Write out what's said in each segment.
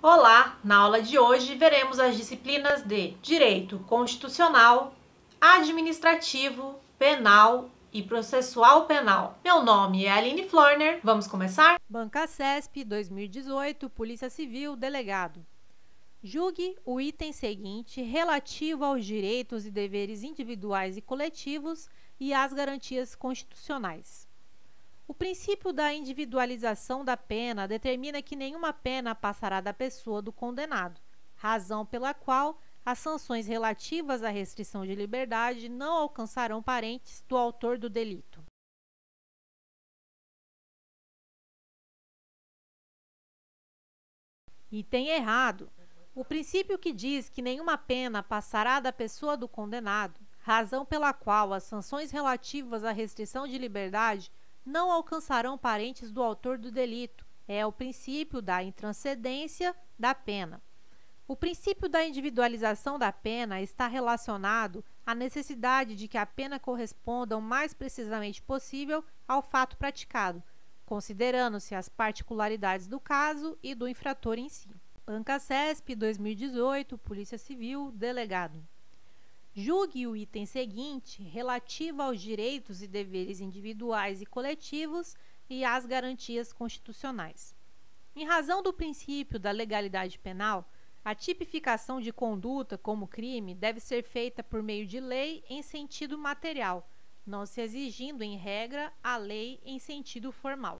Olá! Na aula de hoje veremos as disciplinas de Direito Constitucional, Administrativo, Penal e Processual Penal. Meu nome é Aline Florner. Vamos começar? Banca CESP 2018, Polícia Civil, Delegado. Julgue o item seguinte relativo aos direitos e deveres individuais e coletivos e às garantias constitucionais. O princípio da individualização da pena determina que nenhuma pena passará da pessoa do condenado, razão pela qual as sanções relativas à restrição de liberdade não alcançarão parentes do autor do delito. Item errado. O princípio que diz que nenhuma pena passará da pessoa do condenado, razão pela qual as sanções relativas à restrição de liberdade não alcançarão parentes do autor do delito, é o princípio da intranscendência da pena. O princípio da individualização da pena está relacionado à necessidade de que a pena corresponda o mais precisamente possível ao fato praticado, considerando-se as particularidades do caso e do infrator em si. Banca CESP 2018, Polícia Civil, Delegado. Julgue o item seguinte relativo aos direitos e deveres individuais e coletivos e às garantias constitucionais. Em razão do princípio da legalidade penal, a tipificação de conduta como crime deve ser feita por meio de lei em sentido material, não se exigindo, em regra, a lei em sentido formal.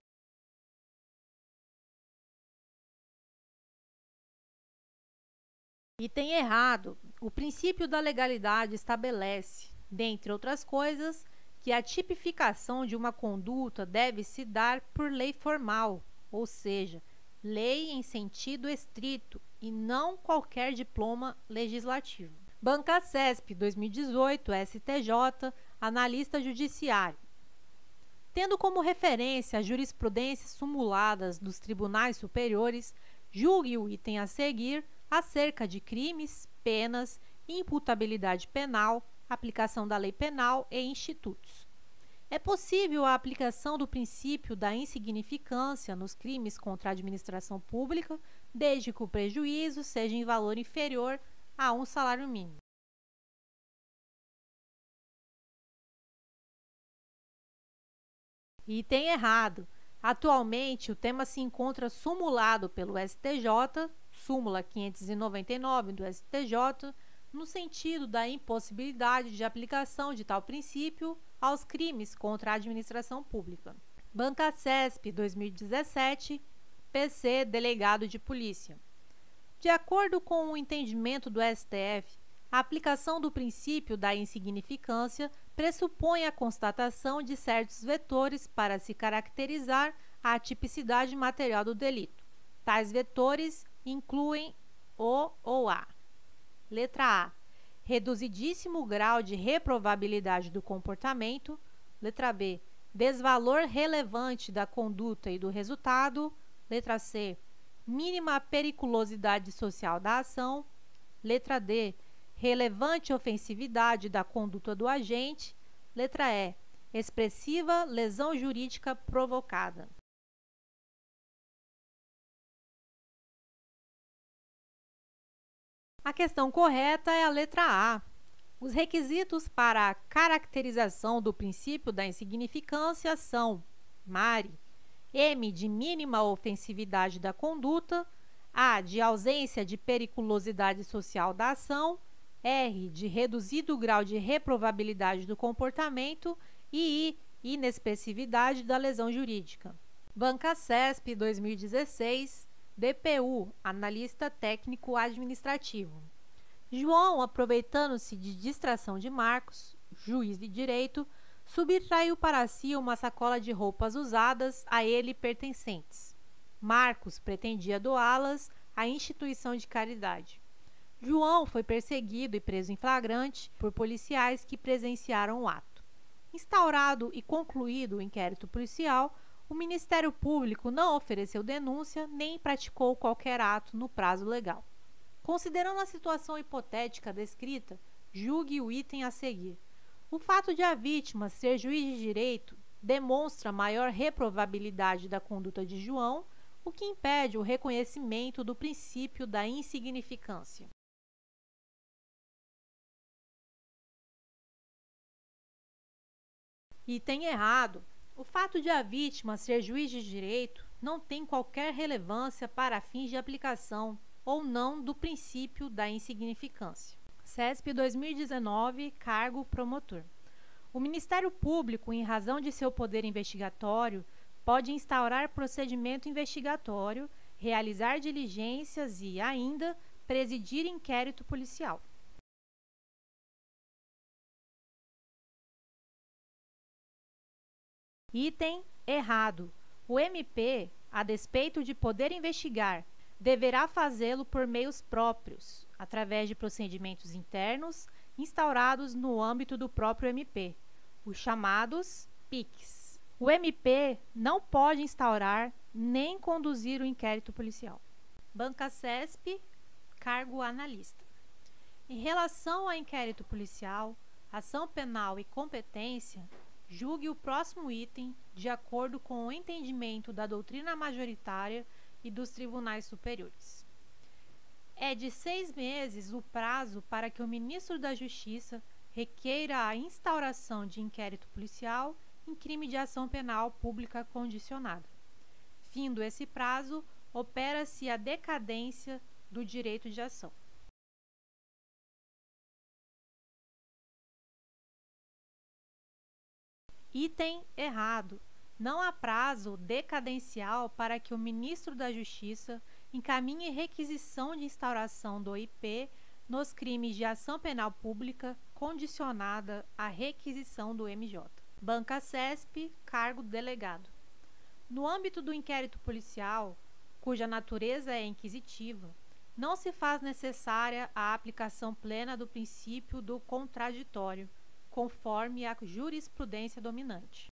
Item errado. O princípio da legalidade estabelece, dentre outras coisas, que a tipificação de uma conduta deve se dar por lei formal, ou seja, lei em sentido estrito e não qualquer diploma legislativo. Banca CESP 2018, STJ, Analista Judiciário. Tendo como referência as jurisprudências sumuladas dos tribunais superiores, julgue o item a seguir acerca de crimes, penas, imputabilidade penal, aplicação da lei penal e institutos. É possível a aplicação do princípio da insignificância nos crimes contra a administração pública, desde que o prejuízo seja em valor inferior a um salário mínimo. Item errado. Atualmente, o tema se encontra sumulado pelo STJ, súmula 599 do STJ, no sentido da impossibilidade de aplicação de tal princípio aos crimes contra a administração pública. Banca CESP 2017, PC Delegado de Polícia. De acordo com o entendimento do STF, a aplicação do princípio da insignificância pressupõe a constatação de certos vetores para se caracterizar a tipicidade material do delito. Tais vetores incluem o ou a. Letra A. Reduzidíssimo grau de reprovabilidade do comportamento. Letra B. Desvalor relevante da conduta e do resultado. Letra C. Mínima periculosidade social da ação. Letra D. Relevante ofensividade da conduta do agente. Letra E. Expressiva lesão jurídica provocada. A questão correta é a letra A. Os requisitos para a caracterização do princípio da insignificância são Mari, M de mínima ofensividade da conduta, A de ausência de periculosidade social da ação, R de reduzido grau de reprovabilidade do comportamento e I, inexpressividade da lesão jurídica. Banca CESP 2016, DPU, Analista Técnico Administrativo. João, aproveitando-se de distração de Marcos, juiz de direito, subtraiu para si uma sacola de roupas usadas a ele pertencentes. Marcos pretendia doá-las à instituição de caridade. João foi perseguido e preso em flagrante por policiais que presenciaram o ato. Instaurado e concluído o inquérito policial, o Ministério Público não ofereceu denúncia nem praticou qualquer ato no prazo legal. Considerando a situação hipotética descrita, julgue o item a seguir. O fato de a vítima ser juiz de direito demonstra maior reprovabilidade da conduta de João, o que impede o reconhecimento do princípio da insignificância. Item errado. O fato de a vítima ser juiz de direito não tem qualquer relevância para fins de aplicação ou não do princípio da insignificância. CESP 2019, cargo promotor. O Ministério Público, em razão de seu poder investigatório, pode instaurar procedimento investigatório, realizar diligências e, ainda, presidir inquérito policial. Item errado. O MP, a despeito de poder investigar, deverá fazê-lo por meios próprios, através de procedimentos internos instaurados no âmbito do próprio MP, os chamados PICs. O MP não pode instaurar nem conduzir o inquérito policial. Banca CESP, cargo analista. Em relação ao inquérito policial, ação penal e competência, julgue o próximo item de acordo com o entendimento da doutrina majoritária e dos tribunais superiores. É de 6 meses o prazo para que o ministro da Justiça requeira a instauração de inquérito policial em crime de ação penal pública condicionada. Findo esse prazo, opera-se a decadência do direito de ação. Item errado. Não há prazo decadencial para que o ministro da Justiça encaminhe requisição de instauração do IP nos crimes de ação penal pública condicionada à requisição do MJ. Banca CESP, cargo delegado. No âmbito do inquérito policial, cuja natureza é inquisitiva, não se faz necessária a aplicação plena do princípio do contraditório, conforme a jurisprudência dominante.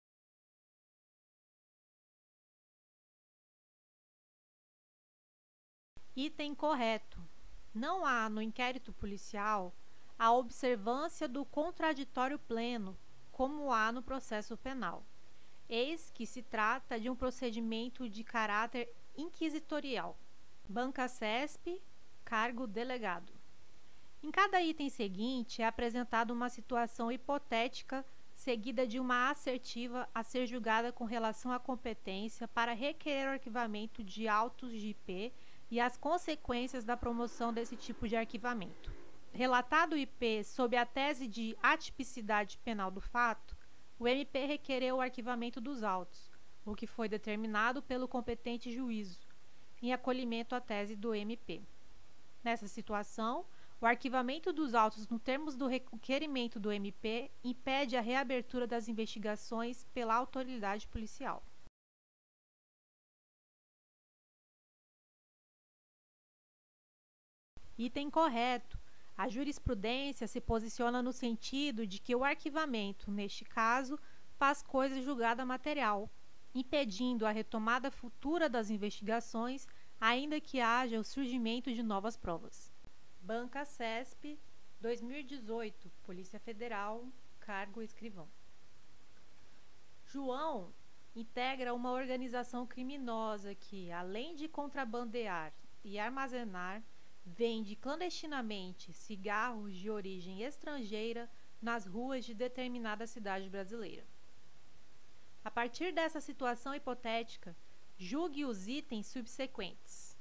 Item correto. Não há no inquérito policial a observância do contraditório pleno, como há no processo penal. Eis que se trata de um procedimento de caráter inquisitorial. Banca CESP, cargo delegado. Em cada item seguinte é apresentada uma situação hipotética seguida de uma assertiva a ser julgada com relação à competência para requerer o arquivamento de autos de IP e as consequências da promoção desse tipo de arquivamento. Relatado o IP sob a tese de atipicidade penal do fato, o MP requereu o arquivamento dos autos, o que foi determinado pelo competente juízo, em acolhimento à tese do MP. Nessa situação, o arquivamento dos autos nos termos do requerimento do MP impede a reabertura das investigações pela autoridade policial. Item correto. A jurisprudência se posiciona no sentido de que o arquivamento, neste caso, faz coisa julgada material, impedindo a retomada futura das investigações, ainda que haja o surgimento de novas provas. Banca CESP, 2018, Polícia Federal, cargo escrivão. João integra uma organização criminosa que, além de contrabandear e armazenar, vende clandestinamente cigarros de origem estrangeira nas ruas de determinada cidade brasileira. A partir dessa situação hipotética, julgue os itens subsequentes.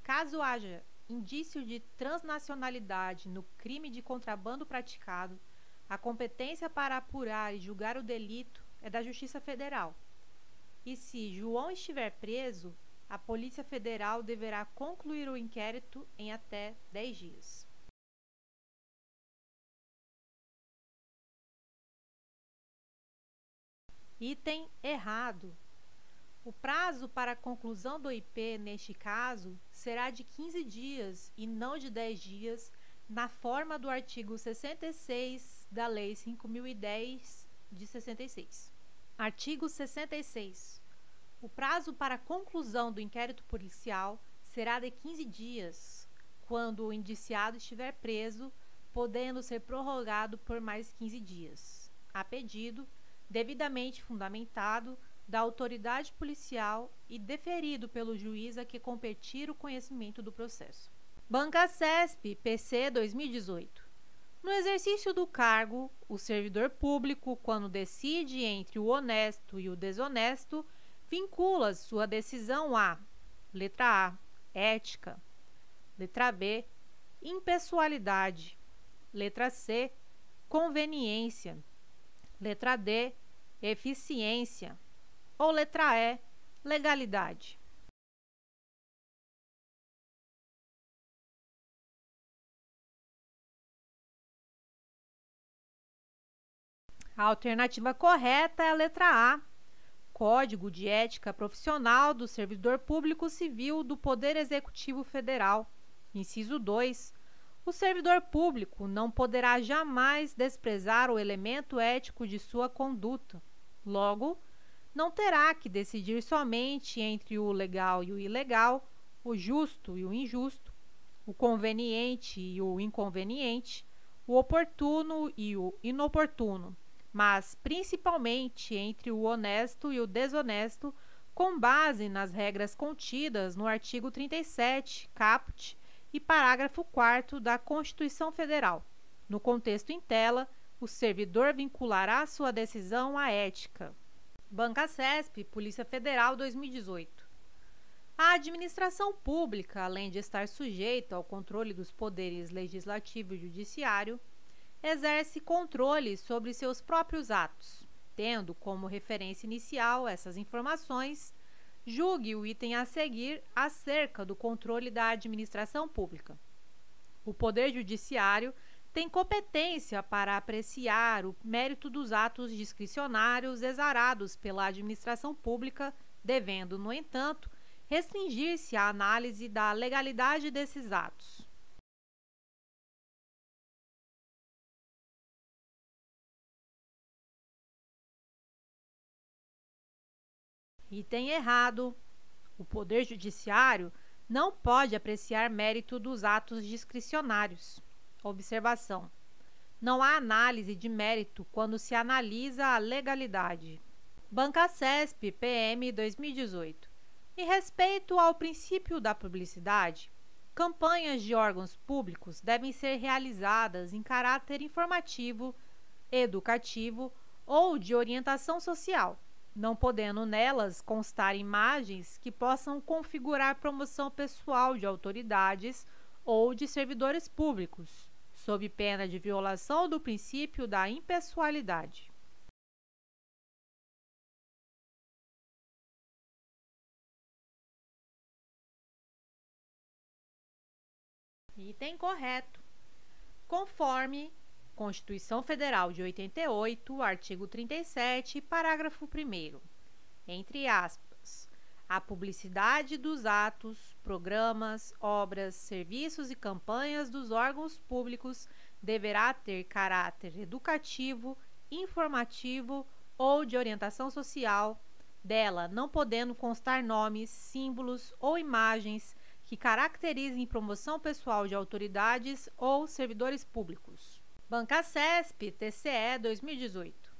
Caso haja indício de transnacionalidade no crime de contrabando praticado, a competência para apurar e julgar o delito é da Justiça Federal. E se João estiver preso, a Polícia Federal deverá concluir o inquérito em até 10 dias. Item errado. O prazo para a conclusão do IP, neste caso, será de 15 dias e não de 10 dias, na forma do artigo 66 da Lei 5.010, de 66. Artigo 66. O prazo para a conclusão do inquérito policial será de 15 dias, quando o indiciado estiver preso, podendo ser prorrogado por mais 15 dias, a pedido, devidamente fundamentado, da autoridade policial e deferido pelo juiz a que competir o conhecimento do processo. Bancasesp, PC 2018. No exercício do cargo, o servidor público, quando decide entre o honesto e o desonesto, vincula sua decisão a: letra A, ética; letra B, impessoalidade; letra C, conveniência; letra D, eficiência; ou letra E, legalidade. A alternativa correta é a letra A. Código de Ética Profissional do Servidor Público Civil do Poder Executivo Federal. Inciso 2. O servidor público não poderá jamais desprezar o elemento ético de sua conduta. Logo, não terá que decidir somente entre o legal e o ilegal, o justo e o injusto, o conveniente e o inconveniente, o oportuno e o inoportuno, mas principalmente entre o honesto e o desonesto, com base nas regras contidas no artigo 37, caput, e parágrafo 4º da Constituição Federal. No contexto em tela, o servidor vinculará sua decisão à ética. Bancasesp, Polícia Federal 2018. A administração pública, além de estar sujeita ao controle dos poderes legislativo e judiciário, exerce controle sobre seus próprios atos, tendo como referência inicial essas informações. Julgue o item a seguir acerca do controle da administração pública. O Poder Judiciário tem competência para apreciar o mérito dos atos discricionários exarados pela administração pública, devendo, no entanto, restringir-se à análise da legalidade desses atos. Item errado. O Poder Judiciário não pode apreciar mérito dos atos discricionários. Observação: não há análise de mérito quando se analisa a legalidade. Bancasesp, PM 2018. Em respeito ao princípio da publicidade, campanhas de órgãos públicos devem ser realizadas em caráter informativo, educativo ou de orientação social, não podendo nelas constar imagens que possam configurar promoção pessoal de autoridades ou de servidores públicos, sob pena de violação do princípio da impessoalidade. Item correto. Conforme Constituição Federal de 88, artigo 37, parágrafo 1º, entre aspas, a publicidade dos atos, programas, obras, serviços e campanhas dos órgãos públicos deverá ter caráter educativo, informativo ou de orientação social, dela não podendo constar nomes, símbolos ou imagens que caracterizem promoção pessoal de autoridades ou servidores públicos. Bancasesp, TCE 2018.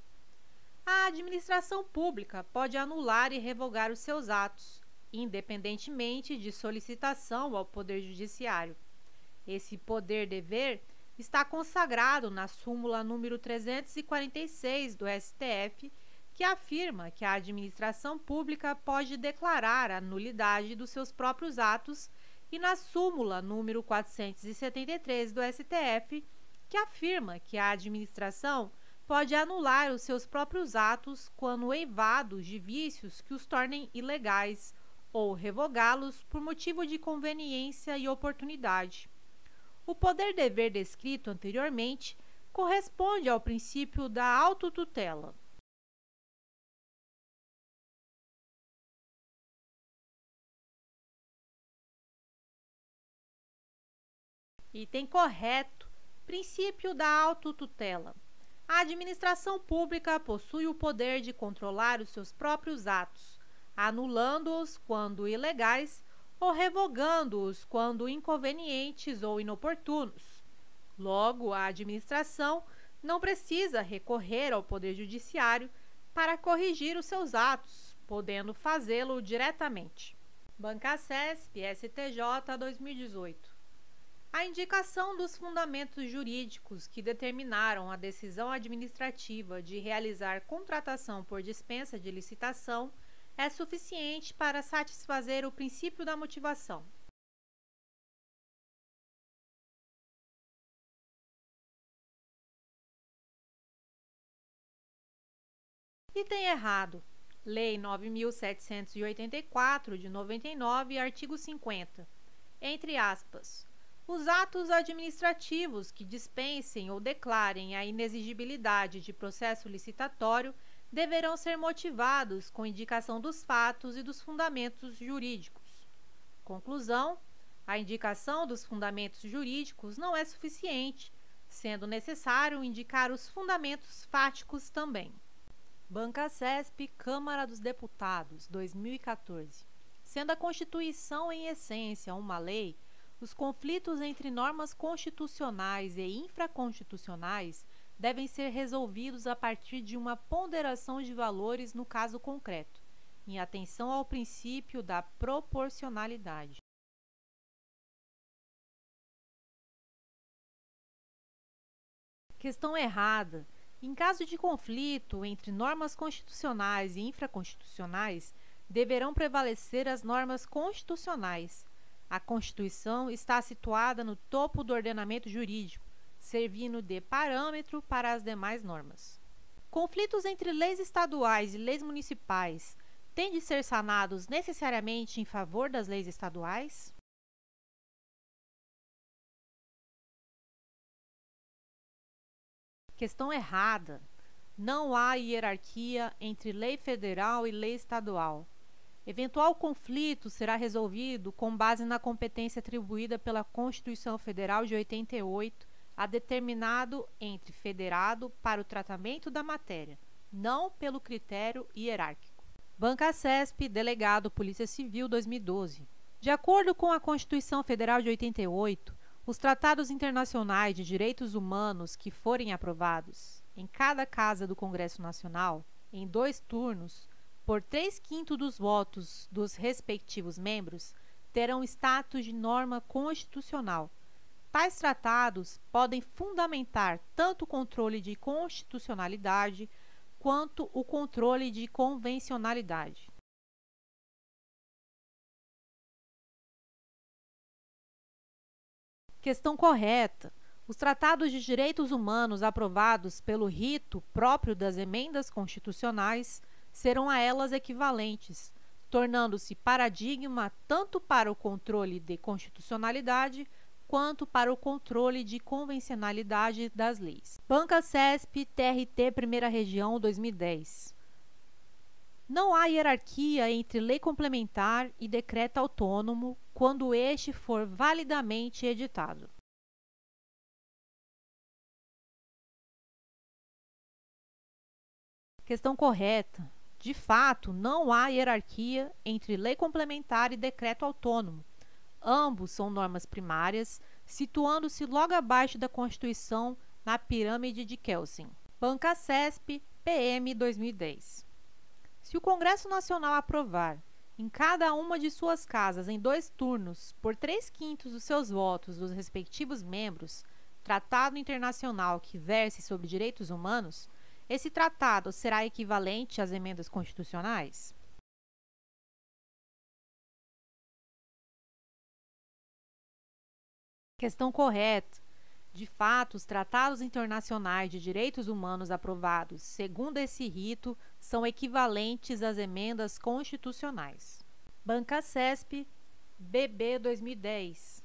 A administração pública pode anular e revogar os seus atos, independentemente de solicitação ao Poder Judiciário. Esse poder-dever está consagrado na súmula número 346 do STF, que afirma que a administração pública pode declarar a nulidade dos seus próprios atos, e na súmula número 473 do STF, que afirma que a administração pode anular os seus próprios atos quando eivados de vícios que os tornem ilegais ou revogá-los por motivo de conveniência e oportunidade. O poder-dever descrito anteriormente corresponde ao princípio da autotutela. Item correto. Princípio da autotutela. A administração pública possui o poder de controlar os seus próprios atos, anulando-os quando ilegais ou revogando-os quando inconvenientes ou inoportunos. Logo, a administração não precisa recorrer ao Poder Judiciário para corrigir os seus atos, podendo fazê-lo diretamente. Bancacesp STJ 2018. A indicação dos fundamentos jurídicos que determinaram a decisão administrativa de realizar contratação por dispensa de licitação é suficiente para satisfazer o princípio da motivação. Item errado. Lei 9.784, de 99, artigo 50. Entre aspas. Os atos administrativos que dispensem ou declarem a inexigibilidade de processo licitatório deverão ser motivados com indicação dos fatos e dos fundamentos jurídicos. Conclusão: a indicação dos fundamentos jurídicos não é suficiente, sendo necessário indicar os fundamentos fáticos também. Bancacesp, Câmara dos Deputados, 2014. Sendo a Constituição, em essência, uma lei, os conflitos entre normas constitucionais e infraconstitucionais devem ser resolvidos a partir de uma ponderação de valores no caso concreto, em atenção ao princípio da proporcionalidade. Questão errada. Em caso de conflito entre normas constitucionais e infraconstitucionais, deverão prevalecer as normas constitucionais. A Constituição está situada no topo do ordenamento jurídico, servindo de parâmetro para as demais normas. Conflitos entre leis estaduais e leis municipais têm de ser sanados necessariamente em favor das leis estaduais? Questão errada. Não há hierarquia entre lei federal e lei estadual. Eventual conflito será resolvido com base na competência atribuída pela Constituição Federal de 88 a determinado entre federado para o tratamento da matéria, não pelo critério hierárquico. Bancacesp, Delegado Polícia Civil 2012. De acordo com a Constituição Federal de 88, os tratados internacionais de direitos humanos que forem aprovados em cada casa do Congresso Nacional, em 2 turnos, por 3/5 dos votos dos respectivos membros, terão status de norma constitucional. Tais tratados podem fundamentar tanto o controle de constitucionalidade quanto o controle de convencionalidade. Questão correta. Os tratados de direitos humanos aprovados pelo rito próprio das emendas constitucionais serão a elas equivalentes, tornando-se paradigma tanto para o controle de constitucionalidade quanto para o controle de convencionalidade das leis. Bancacesp, TRT, Primeira Região, 2010. Não há hierarquia entre lei complementar e decreto autônomo quando este for validamente editado. Questão correta. De fato, não há hierarquia entre lei complementar e decreto autônomo. Ambos são normas primárias, situando-se logo abaixo da Constituição na pirâmide de Kelsen. Bancacesp, PM 2010. Se o Congresso Nacional aprovar, em cada uma de suas casas em 2 turnos, por 3/5 dos seus votos dos respectivos membros, tratado internacional que verse sobre direitos humanos, esse tratado será equivalente às emendas constitucionais? Questão correta. De fato, os tratados internacionais de direitos humanos aprovados segundo esse rito são equivalentes às emendas constitucionais. Bancacesp, BB 2010.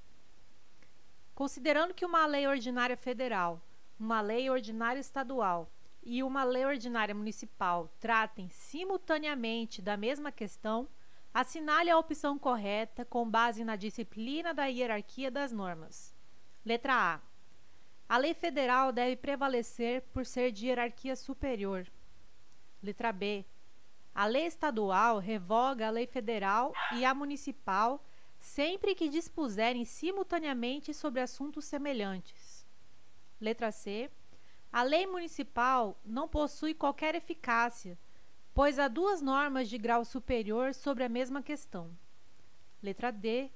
Considerando que uma lei ordinária federal, uma lei ordinária estadual e uma lei ordinária municipal tratem simultaneamente da mesma questão, assinale a opção correta com base na disciplina da hierarquia das normas. Letra A. A lei federal deve prevalecer por ser de hierarquia superior. Letra B. A lei estadual revoga a lei federal e a municipal sempre que dispuserem simultaneamente sobre assuntos semelhantes. Letra C. A lei municipal não possui qualquer eficácia, pois há duas normas de grau superior sobre a mesma questão. Letra D.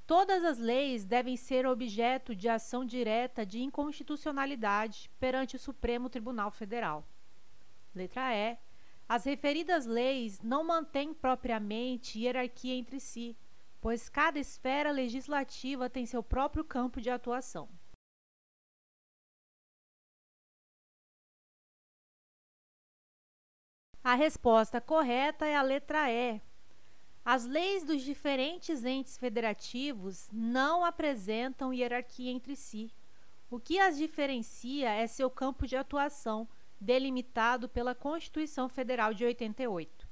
Todas as leis devem ser objeto de ação direta de inconstitucionalidade perante o Supremo Tribunal Federal. Letra E. As referidas leis não mantêm propriamente hierarquia entre si, pois cada esfera legislativa tem seu próprio campo de atuação. A resposta correta é a letra E. As leis dos diferentes entes federativos não apresentam hierarquia entre si. O que as diferencia é seu campo de atuação, delimitado pela Constituição Federal de 88.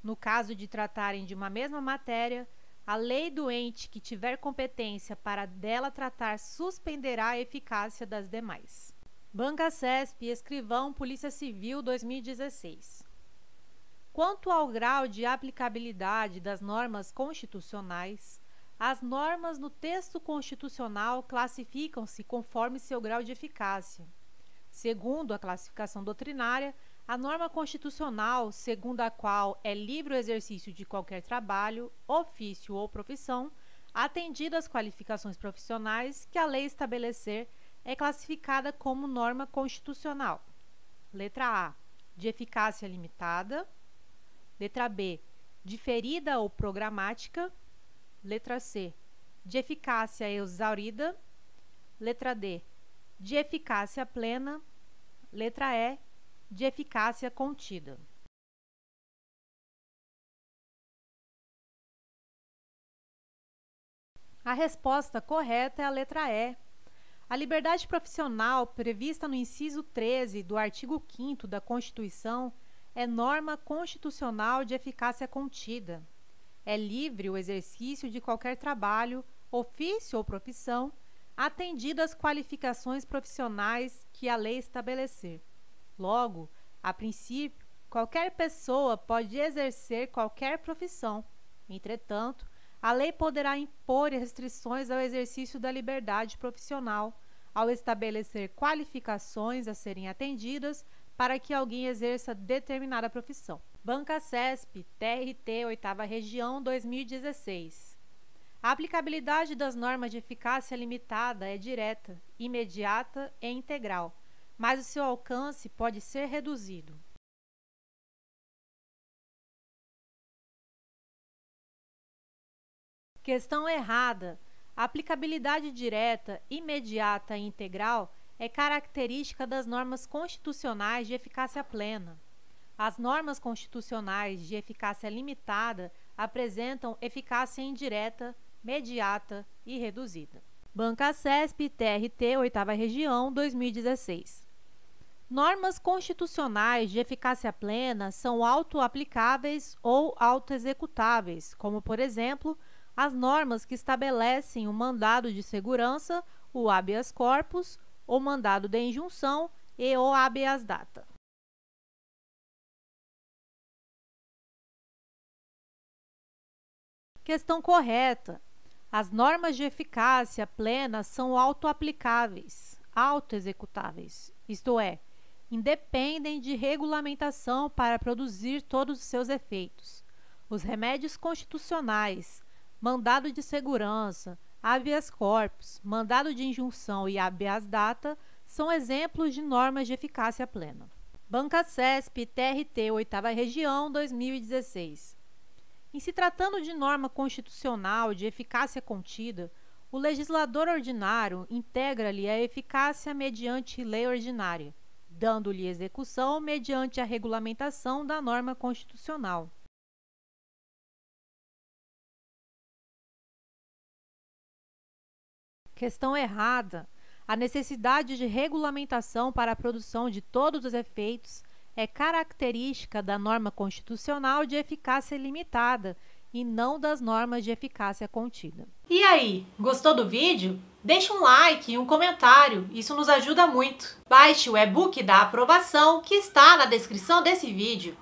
No caso de tratarem de uma mesma matéria, a lei do ente que tiver competência para dela tratar suspenderá a eficácia das demais. Banca CESP, Escrivão, Polícia Civil, 2016. Quanto ao grau de aplicabilidade das normas constitucionais, as normas no texto constitucional classificam-se conforme seu grau de eficácia. Segundo a classificação doutrinária, a norma constitucional, segundo a qual é livre o exercício de qualquer trabalho, ofício ou profissão, atendidas as qualificações profissionais que a lei estabelecer, é classificada como norma constitucional. Letra A, de eficácia limitada. Letra B, diferida ou programática. Letra C, de eficácia exaurida. Letra D, de eficácia plena. Letra E, de eficácia contida. A resposta correta é a letra E. A liberdade profissional prevista no inciso 13 do artigo 5º da Constituição é norma constitucional de eficácia contida. É livre o exercício de qualquer trabalho, ofício ou profissão, atendido às qualificações profissionais que a lei estabelecer. Logo, a princípio, qualquer pessoa pode exercer qualquer profissão. Entretanto, a lei poderá impor restrições ao exercício da liberdade profissional, ao estabelecer qualificações a serem atendidas para que alguém exerça determinada profissão. Banca CESP, TRT, 8ª Região, 2016. A aplicabilidade das normas de eficácia limitada é direta, imediata e integral, mas o seu alcance pode ser reduzido. Questão errada. A aplicabilidade direta, imediata e integral é característica das normas constitucionais de eficácia plena. As normas constitucionais de eficácia limitada apresentam eficácia indireta, mediata e reduzida. Banca CESP, TRT, 8ª Região, 2016. Normas constitucionais de eficácia plena são auto-aplicáveis ou auto-executáveis, como, por exemplo, as normas que estabelecem o mandado de segurança, o habeas corpus, o mandado de injunção e o habeas data. Questão correta. As normas de eficácia plena são auto-aplicáveis, auto-executáveis, isto é, independem de regulamentação para produzir todos os seus efeitos. Os remédios constitucionais, mandado de segurança, habeas corpus, mandado de injunção e habeas data são exemplos de normas de eficácia plena. Banca CESP, TRT, 8ª Região, 2016. Em se tratando de norma constitucional de eficácia contida, o legislador ordinário integra-lhe a eficácia mediante lei ordinária, dando-lhe execução mediante a regulamentação da norma constitucional. Questão errada. A necessidade de regulamentação para a produção de todos os efeitos é característica da norma constitucional de eficácia limitada e não das normas de eficácia contida. E aí, gostou do vídeo? Deixa um like e um comentário, isso nos ajuda muito. Baixe o e-book da aprovação que está na descrição desse vídeo.